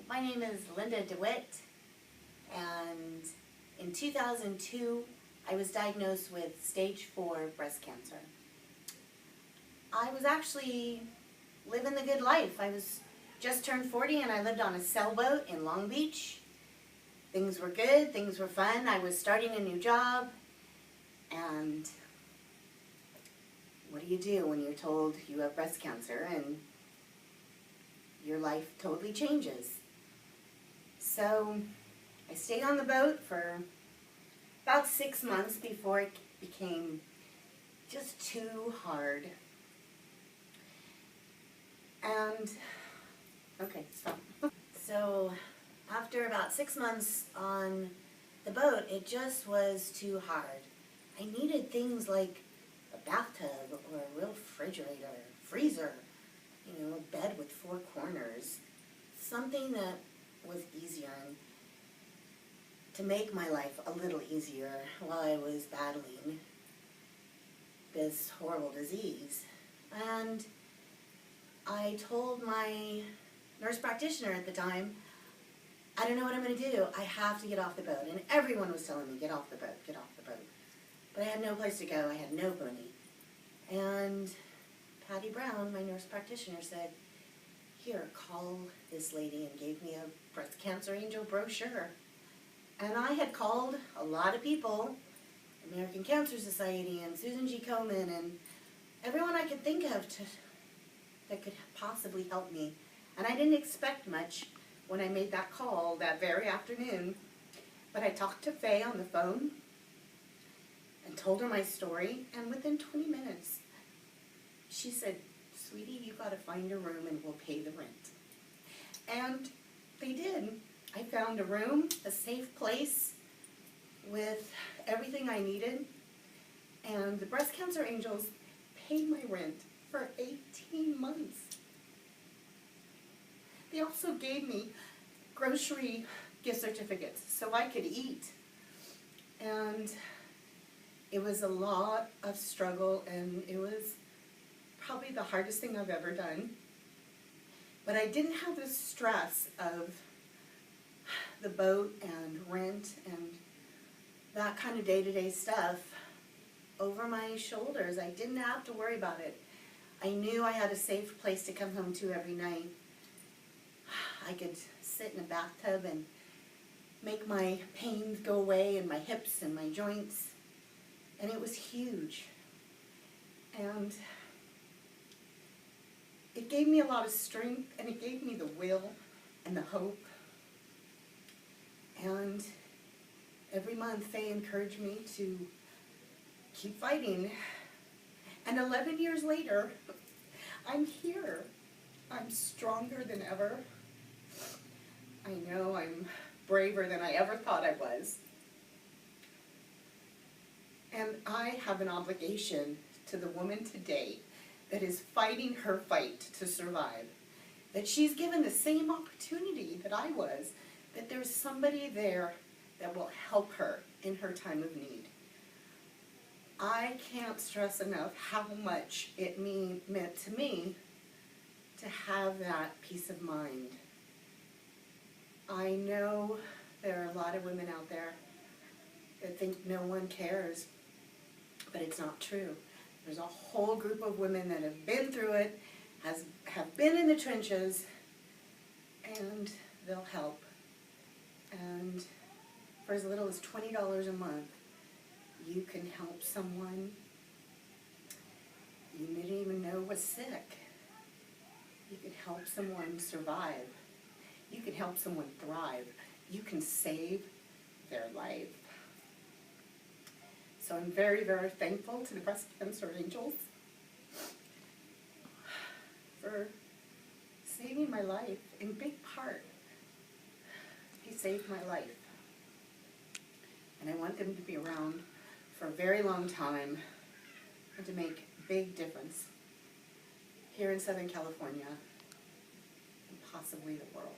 My name is Lynda DeWitt, and in 2002 I was diagnosed with stage 4 breast cancer. I was actually living the good life. I was just turned 40 and I lived on a sailboat in Long Beach. Things were good, things were fun. I was starting a new job, and what do you do when you're told you have breast cancer and your life totally changes? So I stayed on the boat for about 6 months before it became just too hard. And, okay, stop. So after about 6 months on the boat, it just was too hard. I needed things like a bathtub or a real refrigerator, freezer, a bed with 4 corners, something that was easier and to make my life a little easier while I was battling this horrible disease. And I told my nurse practitioner at the time, I don't know what I'm going to do. I have to get off the boat. And everyone was telling me, get off the boat, get off the boat. But I had no place to go. I had no money. And Patty Brown, my nurse practitioner, said, here, call this lady, and gave me a breast cancer angel brochure. And I had called a lot of people, American Cancer Society and Susan G. Komen and everyone I could think of that could possibly help me. And I didn't expect much when I made that call that very afternoon. But I talked to Faye on the phone and told her my story, and within 20 minutes, she said, sweetie, you got to find a room and we'll pay the rent. And they did. I found a room, a safe place with everything I needed, and the Breast Cancer Angels paid my rent for 18 months. They also gave me grocery gift certificates so I could eat. And it was a lot of struggle, and it was probably the hardest thing I've ever done. But I didn't have the stress of the boat and rent and that kind of day-to-day stuff over my shoulders. I didn't have to worry about it. I knew I had a safe place to come home to every night. I could sit in a bathtub and make my pains go away in my hips and my joints. And it was huge. And it gave me a lot of strength, and it gave me the will and the hope. And every month Faye encouraged me to keep fighting. And 11 years later, I'm here. I'm stronger than ever. I know I'm braver than I ever thought I was. And I have an obligation to the woman today that is fighting her fight to survive, that she's given the same opportunity that I was, that there's somebody there that will help her in her time of need. I can't stress enough how much it meant to me to have that peace of mind. I know there are a lot of women out there that think no one cares, but it's not true. There's a whole group of women that have been through it, have been in the trenches, and they'll help. And for as little as $20 a month, you can help someone you didn't even know was sick. You can help someone survive. You can help someone thrive. You can save their life. So I'm very, very thankful to the Breast Cancer Angels for saving my life. In big part, he saved my life. And I want them to be around for a very long time and to make a big difference here in Southern California and possibly the world.